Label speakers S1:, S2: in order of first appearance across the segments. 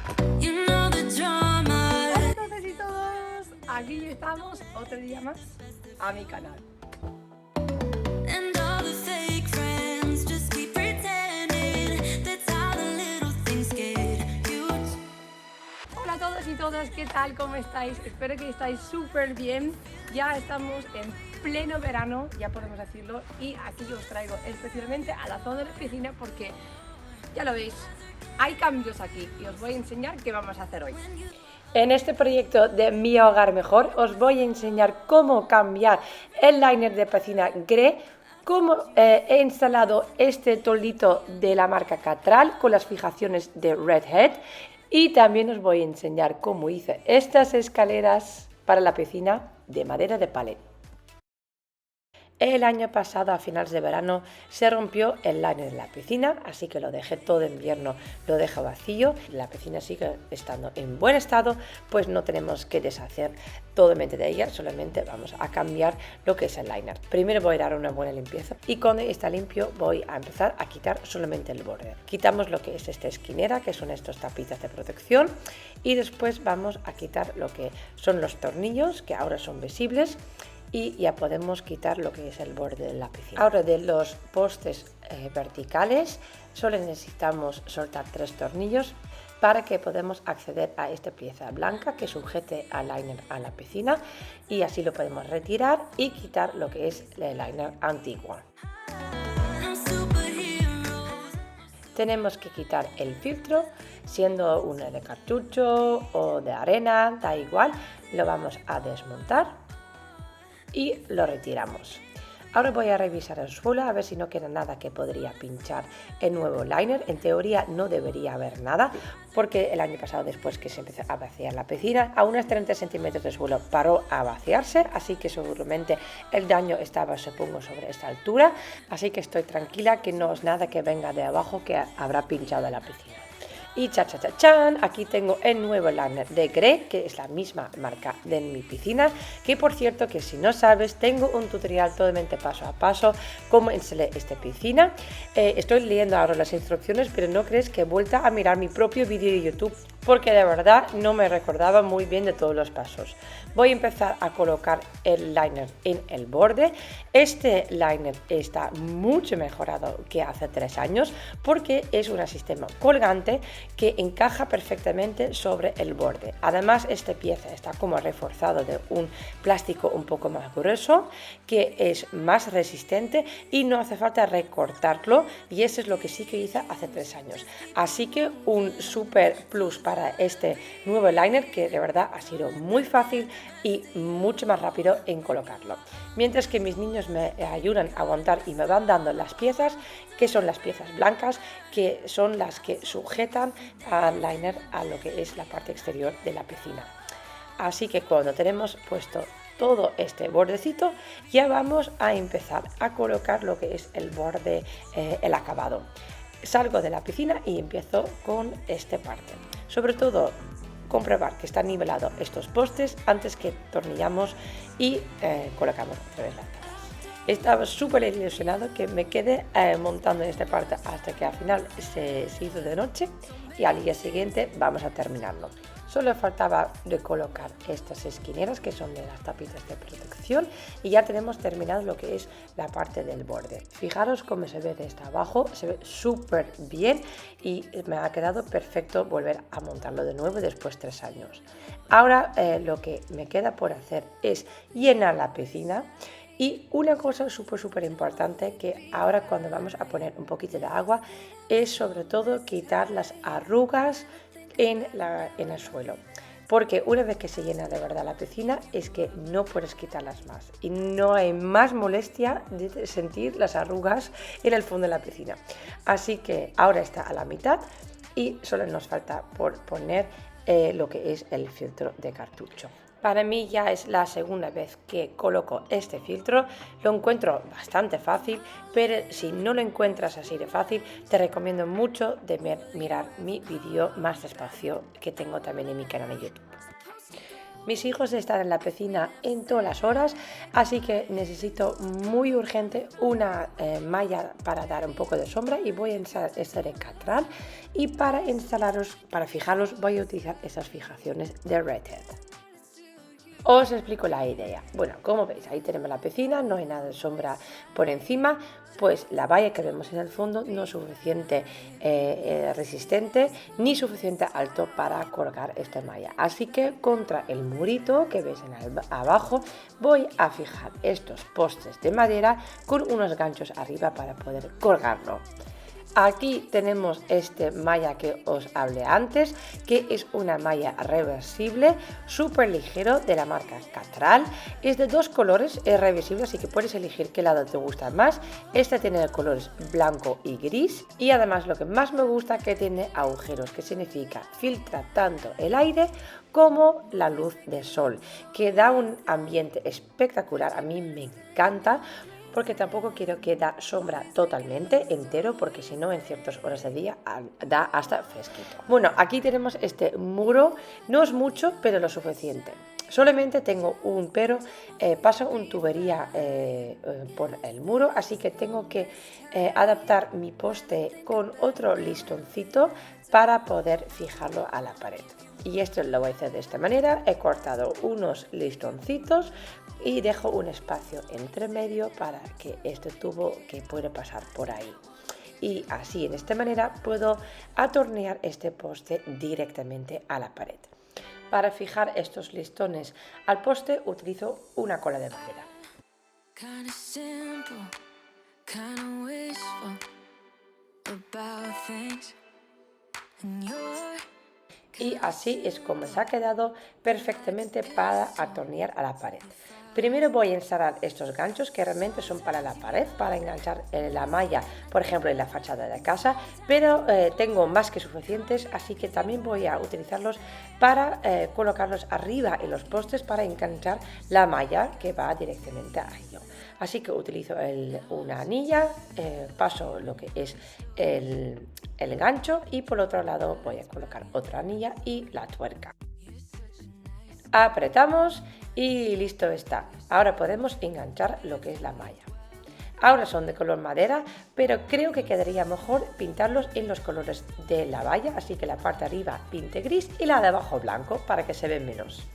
S1: Hola a todos y todos, aquí estamos otro día más a mi canal. Hola a todos y todas, ¿qué tal? ¿Cómo estáis? Espero que estáis súper bien. Ya estamos en pleno verano, ya podemos decirlo, y aquí os traigo especialmente a la zona de la piscina porque, ya lo veis, hay cambios aquí y os voy a enseñar qué vamos a hacer hoy. En este proyecto de Mi Hogar Mejor os voy a enseñar cómo cambiar el liner de piscina Grey, cómo he instalado este toldito de la marca Catral con las fijaciones de Redhead, y también os voy a enseñar cómo hice estas escaleras para la piscina de madera de palet. El año pasado, a finales de verano, se rompió el liner de la piscina, así que lo dejé todo de invierno, lo dejo vacío. La piscina sigue estando en buen estado, pues no tenemos que deshacer totalmente de ella, solamente vamos a cambiar lo que es el liner. Primero voy a dar una buena limpieza y cuando está limpio voy a empezar a quitar solamente el borde. Quitamos lo que es esta esquinera, que son estos tapitas de protección, y después vamos a quitar lo que son los tornillos, que ahora son visibles, y ya podemos quitar lo que es el borde de la piscina. Ahora, de los postes verticales solo necesitamos soltar 3 tornillos para que podamos acceder a esta pieza blanca que sujete al liner a la piscina, y así lo podemos retirar y quitar lo que es el liner antiguo. Tenemos que quitar el filtro, siendo uno de cartucho o de arena, da igual, lo vamos a desmontar y lo retiramos. Ahora voy a revisar el suelo a ver si no queda nada que podría pinchar el nuevo liner. En teoría no debería haber nada, porque el año pasado, después que se empezó a vaciar la piscina, a unos 30 centímetros de suelo paró a vaciarse, así que seguramente el daño estaba, supongo, sobre esta altura, así que estoy tranquila que no es nada que venga de abajo que habrá pinchado la piscina. Y cha-cha-cha-chan, aquí tengo el nuevo liner de Grey, que es la misma marca de mi piscina, que por cierto, que si no sabes, tengo un tutorial totalmente paso a paso cómo instalé esta piscina. Estoy leyendo ahora las instrucciones, pero no crees que he vuelto a mirar mi propio vídeo de YouTube, porque de verdad no me recordaba muy bien de todos los pasos. Voy a empezar a colocar el liner en el borde. Este liner está mucho mejorado que hace 3 años porque es un sistema colgante que encaja perfectamente sobre el borde. Además, esta pieza está como reforzado de un plástico un poco más grueso, que es más resistente y no hace falta recortarlo, y eso es lo que sí que hice hace 3 años. Así que un super plus para este nuevo liner, que de verdad ha sido muy fácil y mucho más rápido en colocarlo. Mientras que mis niños me ayudan a aguantar y me van dando las piezas, que son las piezas blancas, que son las que sujetan al liner a lo que es la parte exterior de la piscina. Así que cuando tenemos puesto todo este bordecito, ya vamos a empezar a colocar lo que es el borde, el acabado. Salgo de la piscina y empiezo con esta parte. Sobre todo, comprobar que están nivelados estos postes antes que tornillamos y colocamos otra vez las tablas. Estaba súper ilusionado que me quedé montando en esta parte hasta que al final se hizo de noche, y al día siguiente vamos a terminarlo. Solo faltaba de colocar estas esquineras, que son de las tapitas de protección, y ya tenemos terminado lo que es la parte del borde. Fijaros cómo se ve desde abajo, se ve súper bien y me ha quedado perfecto volver a montarlo de nuevo después de 3 años. Ahora lo que me queda por hacer es llenar la piscina. Y una cosa súper importante, que ahora cuando vamos a poner un poquito de agua, es sobre todo quitar las arrugas en el suelo, porque una vez que se llena de verdad la piscina es que no puedes quitarlas más, y no hay más molestia de sentir las arrugas en el fondo de la piscina. Así que ahora está a la mitad y solo nos falta por poner lo que es el filtro de cartucho. Para mí ya es la segunda vez que coloco este filtro, lo encuentro bastante fácil, pero si no lo encuentras así de fácil, te recomiendo mucho de mirar mi vídeo más despacio, que tengo también en mi canal de YouTube. Mis hijos están en la piscina en todas las horas, así que necesito muy urgente una malla para dar un poco de sombra y voy a instalar este de Catral, y para fijarlos voy a utilizar esas fijaciones de Redhead. Os explico la idea. Bueno, como veis, ahí tenemos la piscina, no hay nada de sombra por encima, pues la valla que vemos en el fondo no es suficiente resistente ni suficiente alto para colgar esta malla. Así que contra el murito que veis abajo voy a fijar estos postes de madera con unos ganchos arriba para poder colgarlo. Aquí tenemos este malla que os hablé antes, que es una malla reversible, súper ligero, de la marca Catral. Es de dos colores, es reversible, así que puedes elegir qué lado te gusta más. Este tiene colores blanco y gris, y además lo que más me gusta, que tiene agujeros, que significa filtra tanto el aire como la luz del sol, que da un ambiente espectacular. A mí me encanta, porque tampoco quiero que da sombra totalmente entero, porque si no en ciertas horas del día da hasta fresquito. Bueno, aquí tenemos este muro, no es mucho pero lo suficiente. Solamente tengo un pero, paso una tubería por el muro, así que tengo que adaptar mi poste con otro listoncito para poder fijarlo a la pared. Y esto lo voy a hacer de esta manera. He cortado unos listoncitos y dejo un espacio entre medio para que este tubo que puede pasar por ahí. Y así, de esta manera, puedo atornillar este poste directamente a la pared. Para fijar estos listones al poste utilizo una cola de madera. Y así es como se ha quedado perfectamente para atornillar a la pared. Primero voy a instalar estos ganchos que realmente son para la pared, para enganchar la malla, por ejemplo, en la fachada de casa, pero tengo más que suficientes, así que también voy a utilizarlos para colocarlos arriba en los postes para enganchar la malla que va directamente a ello. Así que utilizo una anilla, paso lo que es el gancho, y por otro lado voy a colocar otra anilla y la tuerca. Apretamos y listo está. Ahora podemos enganchar lo que es la malla. Ahora son de color madera, pero creo que quedaría mejor pintarlos en los colores de la valla, así que la parte de arriba pinte gris y la de abajo blanco para que se vean menos.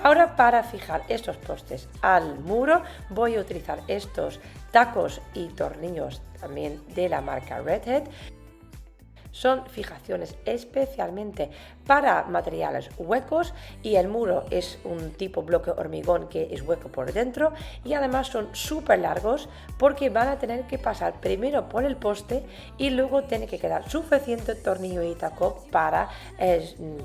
S1: Ahora, para fijar estos postes al muro voy a utilizar estos tacos y tornillos también de la marca Redhead. Son fijaciones especialmente para materiales huecos, y el muro es un tipo bloque hormigón que es hueco por dentro, y además son súper largos porque van a tener que pasar primero por el poste y luego tiene que quedar suficiente tornillo y taco para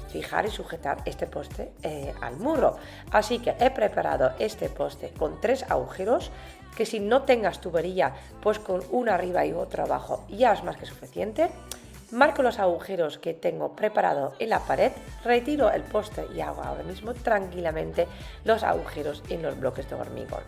S1: fijar y sujetar este poste al muro. Así que he preparado este poste con 3 agujeros, que si no tengas tubería, pues con uno arriba y otro abajo ya es más que suficiente. Marco los agujeros que tengo preparado en la pared, retiro el poste y hago ahora mismo tranquilamente los agujeros en los bloques de hormigón.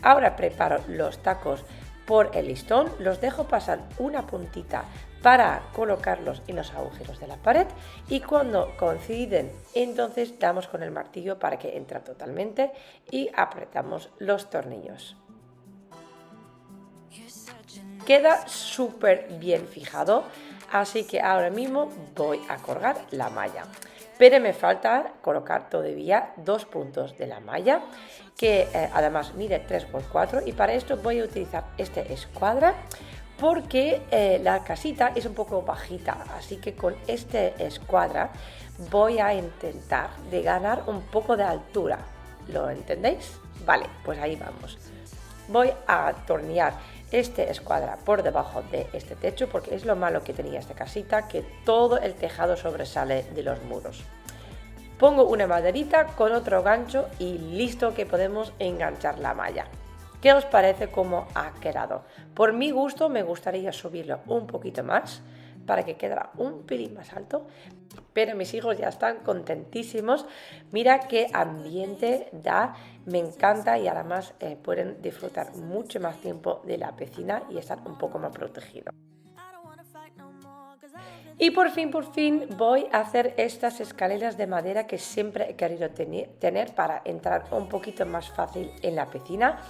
S1: Ahora preparo los tacos por el listón, los dejo pasar una puntita para colocarlos en los agujeros de la pared, y cuando coinciden entonces damos con el martillo para que entre totalmente y apretamos los tornillos. Queda súper bien fijado, así que ahora mismo voy a colgar la malla. Pero me falta colocar todavía 2 puntos de la malla, que además mide 3×4, y para esto voy a utilizar este escuadra porque la casita es un poco bajita, así que con este escuadra voy a intentar de ganar un poco de altura. ¿Lo entendéis? Vale, pues ahí vamos. Voy a atornillar este escuadra por debajo de este techo, porque es lo malo que tenía esta casita, que todo el tejado sobresale de los muros. Pongo una maderita con otro gancho y listo, que podemos enganchar la malla. ¿Qué os parece cómo ha quedado? Por mi gusto me gustaría subirlo un poquito más para que quedara un pelín más alto, pero mis hijos ya están contentísimos. Mira qué ambiente da, me encanta, y además pueden disfrutar mucho más tiempo de la piscina y estar un poco más protegidos. Y por fin voy a hacer estas escaleras de madera que siempre he querido tener para entrar un poquito más fácil en la piscina.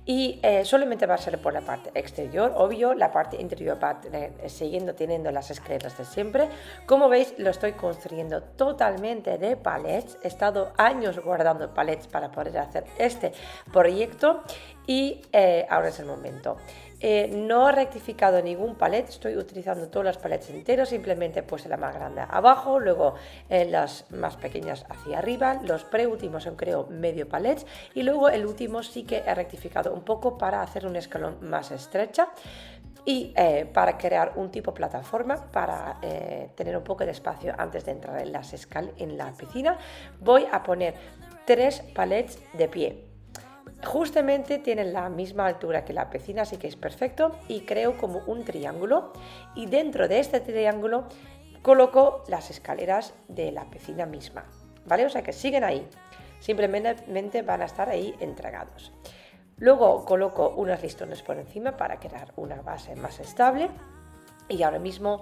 S1: Y solamente va a ser por la parte exterior, obvio, la parte interior va a siguiendo teniendo las escaleras de siempre. Como veis, lo estoy construyendo totalmente de palets. He estado años guardando palets para poder hacer este proyecto y ahora es el momento. No he rectificado ningún palet, estoy utilizando todos los palets enteros, simplemente puse la más grande abajo, luego las más pequeñas hacia arriba, los preúltimos son creo medio palets y luego el último sí que he rectificado un poco para hacer un escalón más estrecha y para crear un tipo plataforma para tener un poco de espacio antes de entrar en la piscina. Voy a poner 3 palets de pie. Justamente tienen la misma altura que la piscina, así que es perfecto, y creo como un triángulo y dentro de este triángulo coloco las escaleras de la piscina misma, ¿vale? O sea que siguen ahí, simplemente van a estar ahí entregados. Luego coloco unos listones por encima para crear una base más estable. Y ahora mismo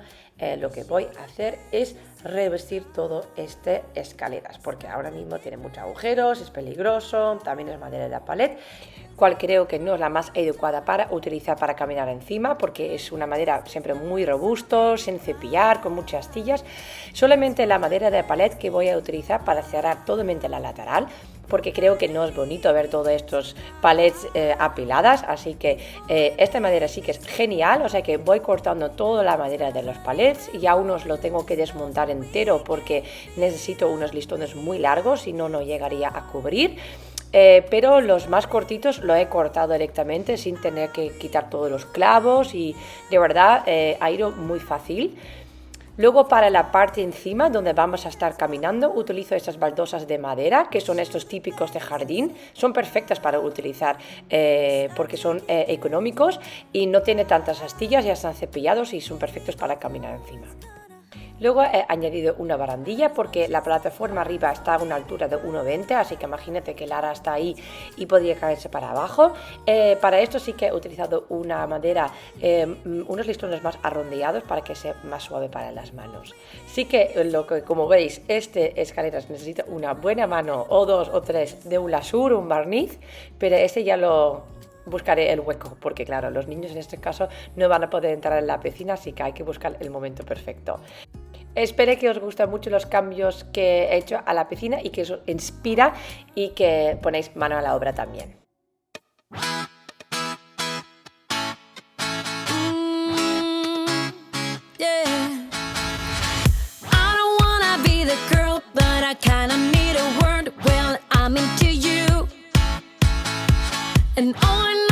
S1: lo que voy a hacer es revestir todo este escaleras, porque ahora mismo tiene muchos agujeros, es peligroso, también es madera de palet, cual creo que no es la más adecuada para utilizar para caminar encima, porque es una madera siempre muy robusto, sin cepillar, con muchas astillas. Solamente la madera de palet que voy a utilizar para cerrar totalmente la lateral, porque creo que no es bonito ver todos estos palets apiladas, así que esta madera sí que es genial, o sea que voy cortando toda la madera de los palets y aún os lo tengo que desmontar entero porque necesito unos listones muy largos, si no, no llegaría a cubrir. Pero los más cortitos lo he cortado directamente sin tener que quitar todos los clavos y de verdad ha ido muy fácil. Luego para la parte encima donde vamos a estar caminando utilizo estas baldosas de madera que son estos típicos de jardín, son perfectas para utilizar porque son económicos y no tienen tantas astillas, ya están cepillados y son perfectos para caminar encima. Luego he añadido una barandilla porque la plataforma arriba está a una altura de 1,20, así que imagínate que Lara está ahí y podría caerse para abajo. Para esto sí que he utilizado una madera, unos listones más arrondeados para que sea más suave para las manos. Sí que, como veis, este escaleras necesita una buena mano o 2 o 3 de un lasur, un barniz, pero este ya lo buscaré el hueco, porque claro, los niños en este caso no van a poder entrar en la piscina, así que hay que buscar el momento perfecto. Espero que os gusten mucho los cambios que he hecho a la piscina y que os inspira y que ponéis mano a la obra también.
S2: And all I